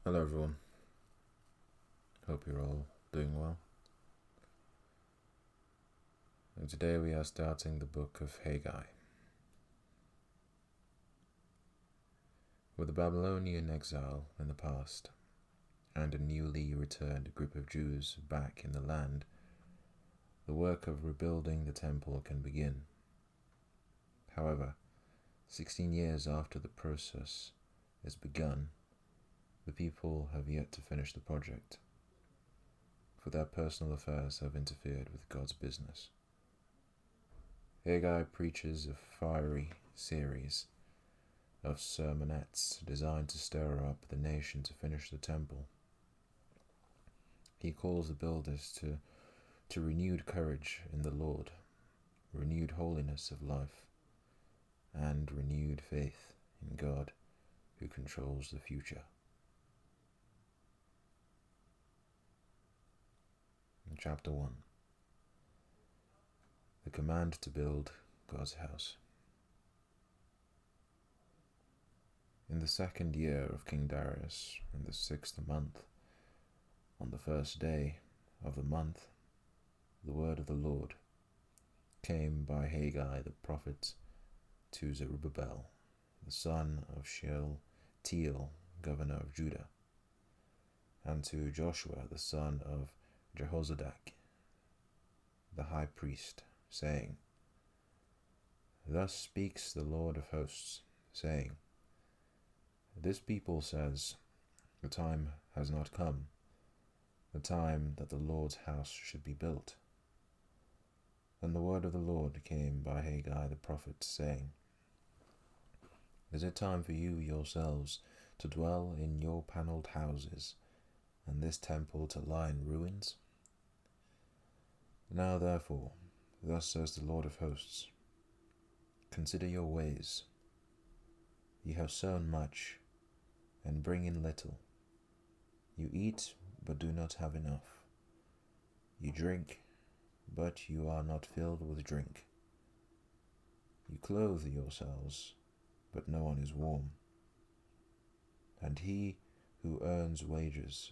Hello everyone, hope you're all doing well. And today we are starting the book of Haggai. With the Babylonian exile in the past, and a newly returned group of Jews back in the land, the work of rebuilding the temple can begin. However, 16 years after the process is begun, the people have yet to finish the project, for their personal affairs have interfered with God's business. Haggai preaches a fiery series of sermonettes designed to stir up the nation to finish the temple. He calls the builders to renewed courage in the Lord, renewed holiness of life, and renewed faith in God who controls the future. In chapter 1, the command to build God's house. In the 2nd year of King Darius, in the 6th month, on the 1st day of the month, the word of the Lord came by Haggai the prophet to Zerubbabel, the son of Shealtiel, governor of Judah, and to Joshua the son of Jehozadak, the high priest, saying, Thus speaks the Lord of hosts, saying, This people says, The time has not come, the time that the Lord's house should be built. Then the word of the Lord came by Haggai the prophet, saying, Is it time for you yourselves to dwell in your panelled houses, and this temple to lie in ruins? Now therefore, thus says the Lord of hosts, Consider your ways. Ye have sown much, and bring in little. You eat, but do not have enough. You drink, but you are not filled with drink. You clothe yourselves, but no one is warm. And he who earns wages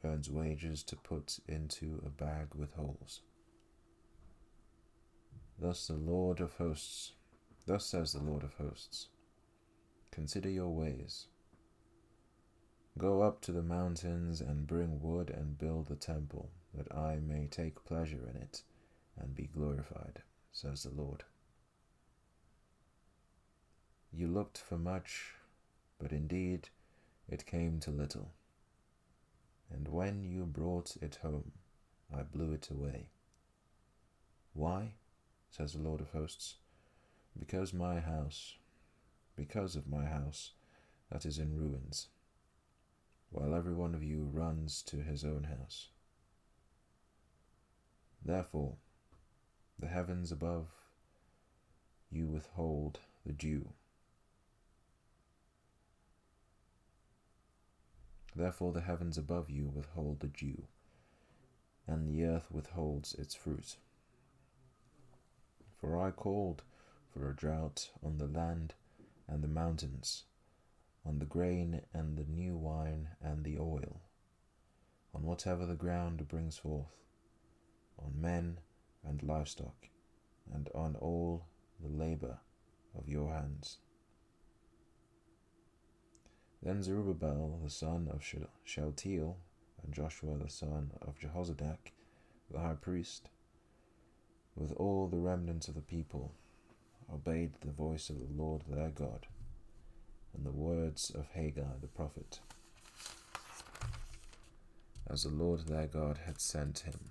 to put into a bag with holes. Thus says the Lord of hosts, Consider your ways. Go up to the mountains and bring wood and build the temple, that I may take pleasure in it and be glorified, says the Lord. You looked for much, but indeed it came to little. And when you brought it home, I blew it away. Why? Says the Lord of hosts. Because of my house that is in ruins, while every one of you runs to his own house. Therefore, the heavens above you withhold the dew. Therefore the heavens above you withhold the dew, and the earth withholds its fruit. For I called for a drought on the land and the mountains, on the grain and the new wine and the oil, on whatever the ground brings forth, on men and livestock, and on all the labor of your hands. Then Zerubbabel the son of Shealtiel, and Joshua the son of Jehozadak, the high priest, with all the remnant of the people, obeyed the voice of the Lord their God, and the words of Haggai the prophet, as the Lord their God had sent him,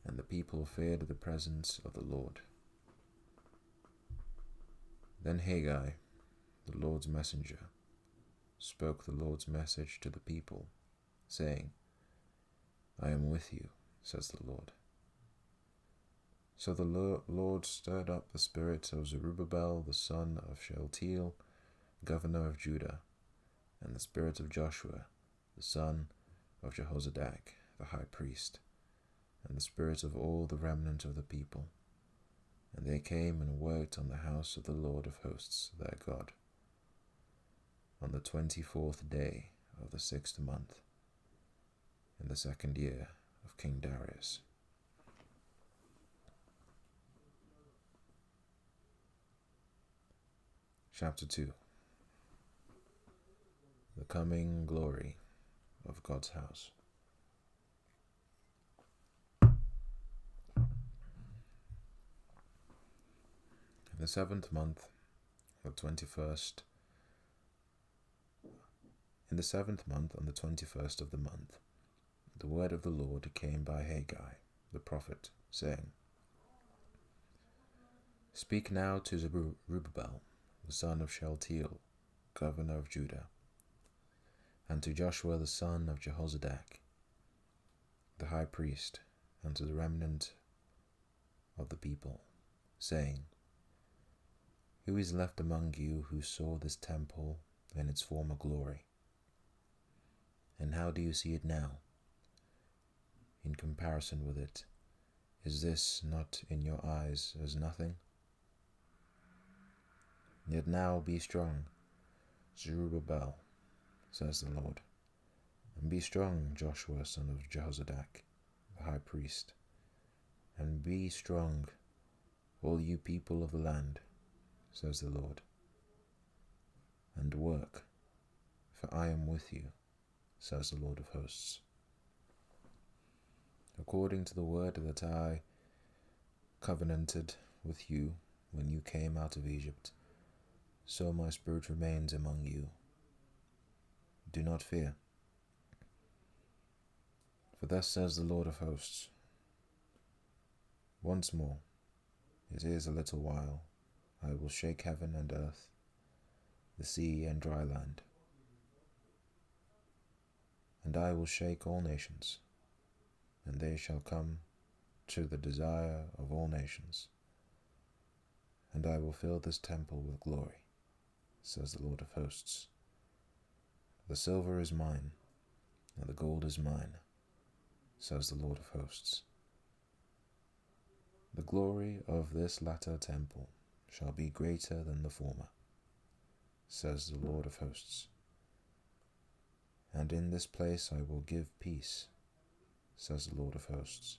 and the people feared the presence of the Lord. Then Haggai, the Lord's messenger, spoke the Lord's message to the people, saying, I am with you, says the Lord. So the Lord stirred up the spirit of Zerubbabel the son of Shealtiel, governor of Judah, and the spirit of Joshua the son of Jehozadak, the high priest, and the spirit of all the remnant of the people. And they came and worked on the house of the Lord of hosts their God, on the 24th day of the 6th month, in the 2nd year of King Darius. Chapter 2. The coming glory of God's house. In the 7th month, the 21st, in the 7th month, on the 21st of the month, the word of the Lord came by Haggai, the prophet, saying, Speak now to Zerubbabel, the son of Shealtiel, governor of Judah, and to Joshua the son of Jehozadak, the high priest, and to the remnant of the people, saying, Who is left among you who saw this temple in its former glory? And how do you see it now? In comparison with it, is this not in your eyes as nothing? Yet now be strong, Zerubbabel, says the Lord, and be strong, Joshua son of Jehozadak, the high priest, and be strong, all you people of the land, says the Lord, and work, for I am with you, says the Lord of hosts. According to the word that I covenanted with you when you came out of Egypt, so my spirit remains among you. Do not fear. For thus says the Lord of hosts, once more, it is a little while, I will shake heaven and earth, the sea and dry land. And I will shake all nations, and they shall come to the desire of all nations. And I will fill this temple with glory, says the Lord of hosts. The silver is mine, and the gold is mine, says the Lord of hosts. The glory of this latter temple shall be greater than the former, says the Lord of hosts. And in this place I will give peace, says the Lord of hosts.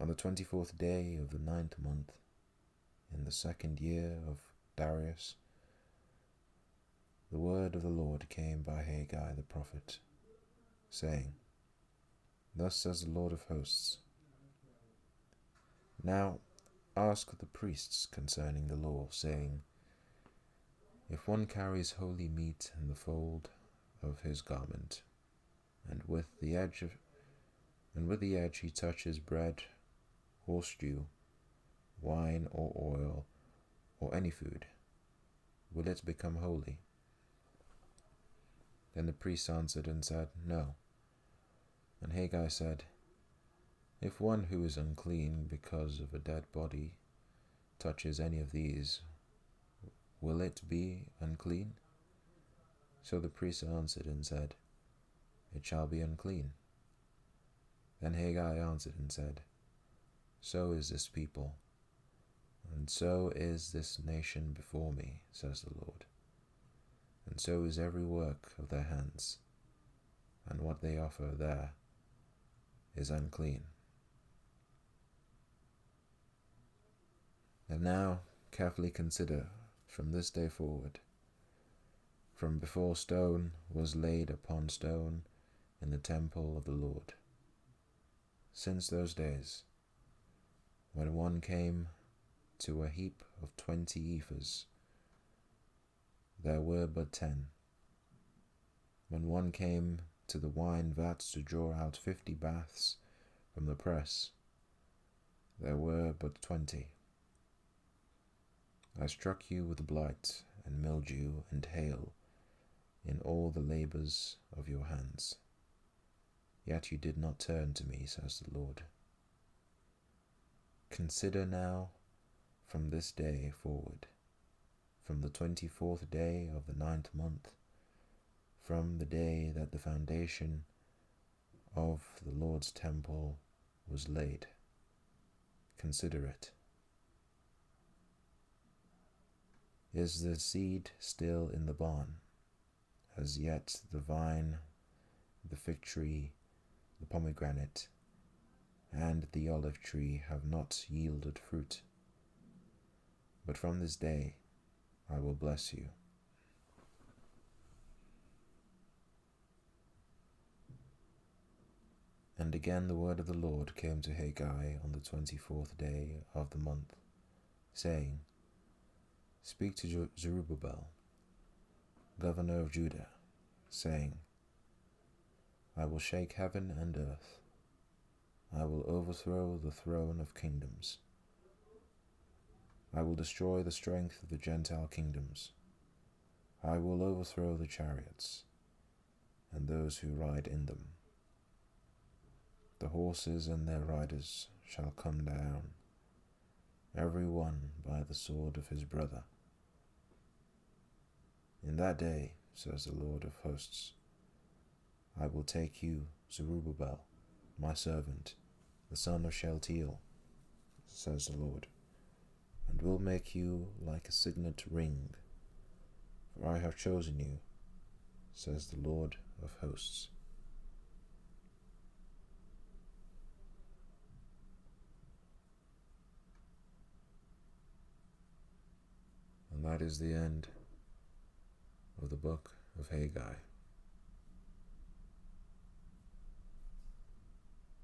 On the 24th day of the 9th month, in the 2nd year of Darius, the word of the Lord came by Haggai the prophet, saying, Thus says the Lord of hosts, Now ask the priests concerning the law, saying, If one carries holy meat in the fold of his garment, and with the edge he touches bread or stew, wine or oil, or any food, will it become holy? Then the priests answered and said, No. And Haggai said, If one who is unclean because of a dead body touches any of these, will it be unclean? So the priests answered and said, It shall be unclean. Then Haggai answered and said, So is this people, and so is this nation before me, says the Lord. And so is every work of their hands, and what they offer there is unclean. And now carefully consider from this day forward, from before stone was laid upon stone in the temple of the Lord, since those days, when one came to a heap of 20 ephahs, there were but 10. When one came to the wine vats to draw out 50 baths from the press, there were but 20. I struck you with blight and mildew and hail in all the labors of your hands. Yet you did not turn to me, says the Lord. Consider now from this day forward, from the 24th day of the 9th month, from the day that the foundation of the Lord's temple was laid. Consider it. Is the seed still in the barn? As yet the vine, the fig tree, the pomegranate, and the olive tree have not yielded fruit. But from this day I will bless you. And again the word of the Lord came to Haggai on the 24th day of the month, saying, Speak to Zerubbabel, governor of Judah, saying, I will shake heaven and earth. I will overthrow the throne of kingdoms. I will destroy the strength of the Gentile kingdoms. I will overthrow the chariots and those who ride in them. The horses and their riders shall come down, every one by the sword of his brother. In that day, says the Lord of hosts, I will take you, Zerubbabel, my servant, the son of Shealtiel, says the Lord, and will make you like a signet ring, for I have chosen you, says the Lord of hosts. And that is the end of the book of Haggai.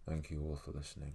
Thank you all for listening.